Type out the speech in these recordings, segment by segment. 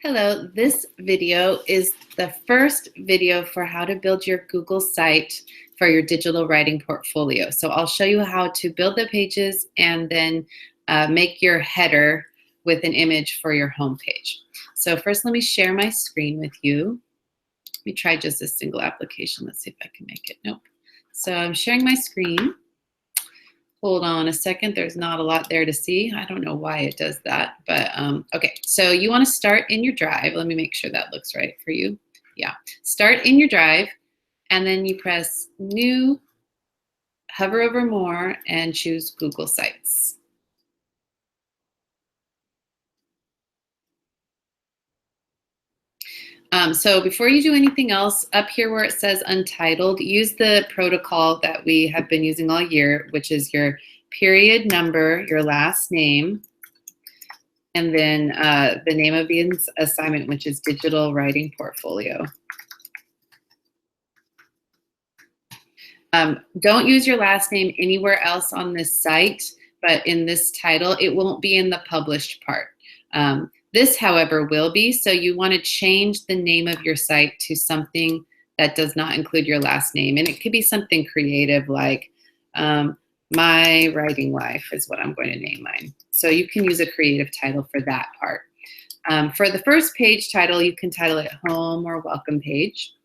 Hello, this video is the first video for how to build your Google site for your digital writing portfolio. So I'll show you how to build the pages and then make your header with an image for your homepage. So first let me share my screen with you. Let me try just a single application. Let's see if I can make it. Nope. So I'm sharing my screen. Hold on a second, there's not a lot there to see. I don't know why it does that, but okay. So you wanna start in your drive. Let me make sure that looks right for you. Yeah, start in your drive and then you press New, hover over More and choose Google Sites. So before you do anything else, up here where it says Untitled, use the protocol that we have been using all year, which is your period number, your last name, and then the name of the assignment, which is Digital Writing Portfolio. Don't use your last name anywhere else on this site, but in this title, it won't be in the published part. This, however, will be, so you want to change the name of your site to something that does not include your last name. And it could be something creative like My Writing Life is what I'm going to name mine. So you can use a creative title for that part. For the first page title, you can title it Home or Welcome Page.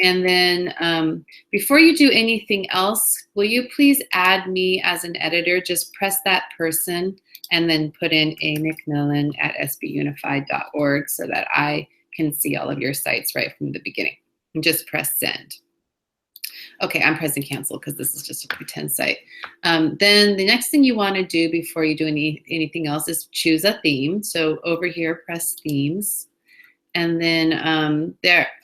And then before you do anything else, will you please add me as an editor? Just press that person and then put in amcmillan@sbunified.org so that I can see all of your sites right from the beginning. And just press send. Okay, I'm pressing cancel because this is just a pretend site. Then the next thing you want to do before you do anything else is choose a theme. So over here, press themes. And then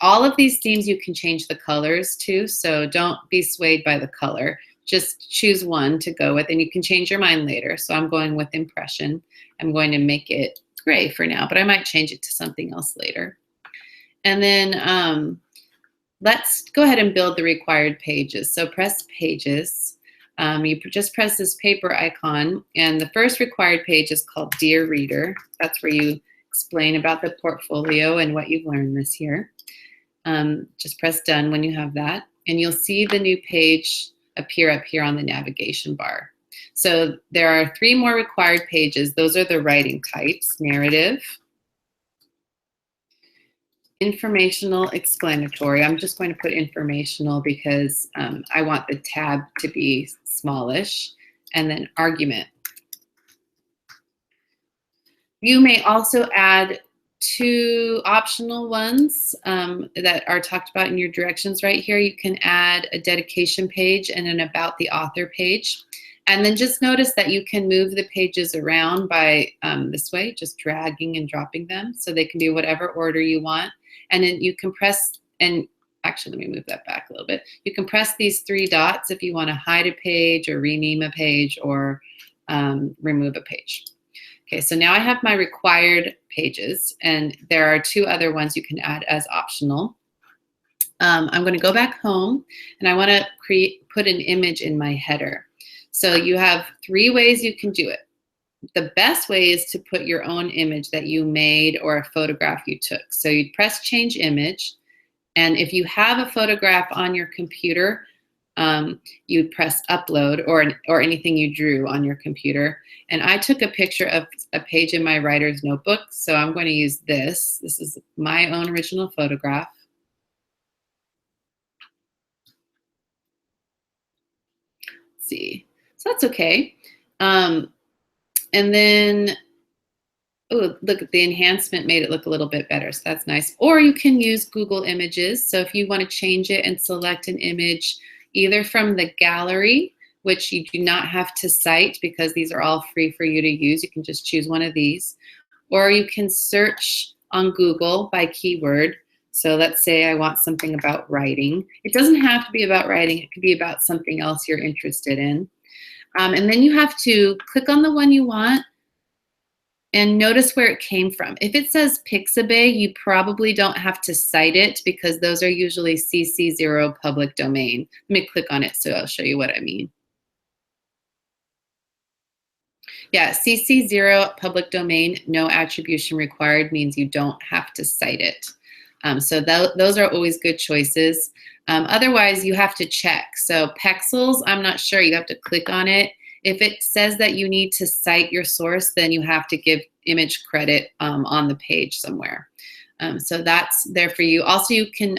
all of these themes you can change the colors to, so don't be swayed by the color. Just choose one to go with, and you can change your mind later. So I'm going with impression. I'm going to make it gray for now, but I might change it to something else later. And then let's go ahead and build the required pages. So press Pages. You just press this paper icon, and the first required page is called Dear Reader. That's where you explain about the portfolio and what you've learned this year. Just press done when you have that, and you'll see the new page appear up here on the navigation bar. So there are 3 more required pages. Those are the writing types: narrative, informational, explanatory. I'm just going to put informational because I want the tab to be smallish, and then argument. You may also add 2 optional ones that are talked about in your directions right here. You can add a dedication page and an about the author page. And then just notice that you can move the pages around by this way, just dragging and dropping them so they can be whatever order you want. And then you can press, and actually let me move that back a little bit. You can press these 3 dots if you want to hide a page or rename a page or remove a page. Okay, so now I have my required pages, and there are 2 other ones you can add as optional. I'm going to go back home, and I want to put an image in my header. So you have 3 ways you can do it. The best way is to put your own image that you made or a photograph you took. So you'd press Change Image, and if you have a photograph on your computer, you press upload or anything you drew on your computer. And I took a picture of a page in my writer's notebook, so I'm going to use this. This is my own original photograph. Let's see, so that's okay. And then, oh, look, the enhancement made it look a little bit better, so that's nice. Or you can use Google Images. So if you want to change it and select an image either from the gallery, which you do not have to cite because these are all free for you to use. You can just choose one of these. Or you can search on Google by keyword. So let's say I want something about writing. It doesn't have to be about writing. It could be about something else you're interested in. And then you have to click on the one you want and notice where it came from. If it says Pixabay, you probably don't have to cite it because those are usually CC0 public domain. Let me click on it so I'll show you what I mean. Yeah, CC0 public domain, no attribution required means you don't have to cite it. So those are always good choices. Otherwise, you have to check. So Pexels, I'm not sure. You have to click on it. If it says that you need to cite your source, then you have to give image credit on the page somewhere. So that's there for you. Also, you can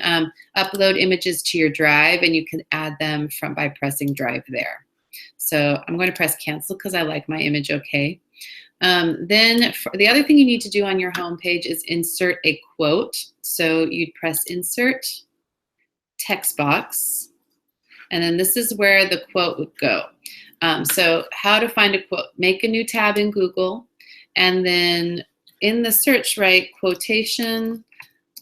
upload images to your drive, and you can add them by pressing drive there. So I'm going to press cancel because I like my image okay. Then the other thing you need to do on your home page is insert a quote. So you'd press insert, text box, and then this is where the quote would go. So how to find a quote, make a new tab in Google, and then in the search, write quotation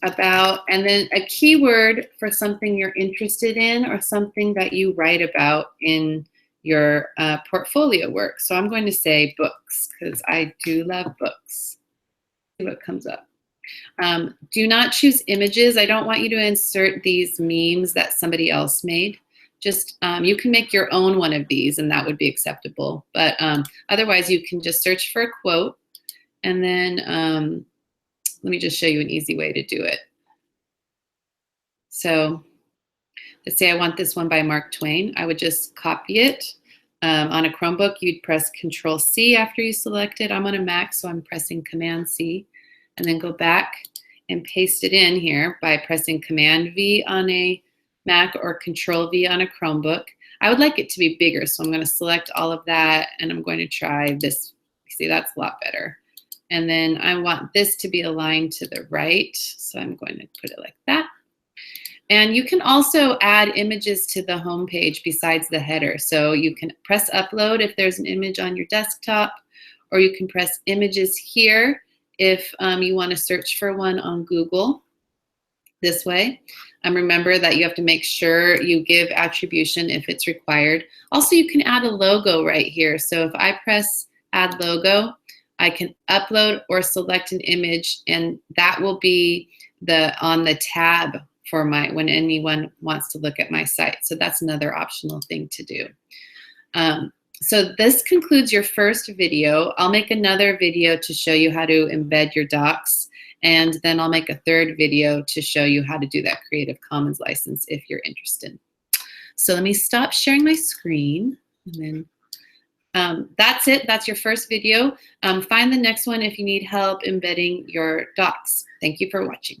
about, and then a keyword for something you're interested in or something that you write about in your portfolio work. So I'm going to say books because I do love books. See what comes up. Do not choose images. I don't want you to insert these memes that somebody else made. Just you can make your own one of these and that would be acceptable. But otherwise you can just search for a quote, and then let me just show you an easy way to do it. So let's say I want this one by Mark Twain. I would just copy it. On a Chromebook, you'd press Control-C after you select it. I'm on a Mac, so I'm pressing Command-C, and then go back and paste it in here by pressing Command-V on a Mac or Control-V on a Chromebook. I would like it to be bigger, so I'm going to select all of that, and I'm going to try this. See, that's a lot better. And then I want this to be aligned to the right, so I'm going to put it like that. And you can also add images to the home page besides the header. So you can press upload if there's an image on your desktop, or you can press images here if you want to search for one on Google this way. Remember that you have to make sure you give attribution if it's required. Also, you can add a logo right here. So if I press add logo, I can upload or select an image, and that will be on the tab for when anyone wants to look at my site. So that's another optional thing to do. So this concludes your first video. I'll make another video to show you how to embed your docs, and then I'll make a third video to show you how to do that Creative Commons license if you're interested. So let me stop sharing my screen, and then that's it. That's your first video. Find the next one if you need help embedding your docs. Thank you for watching.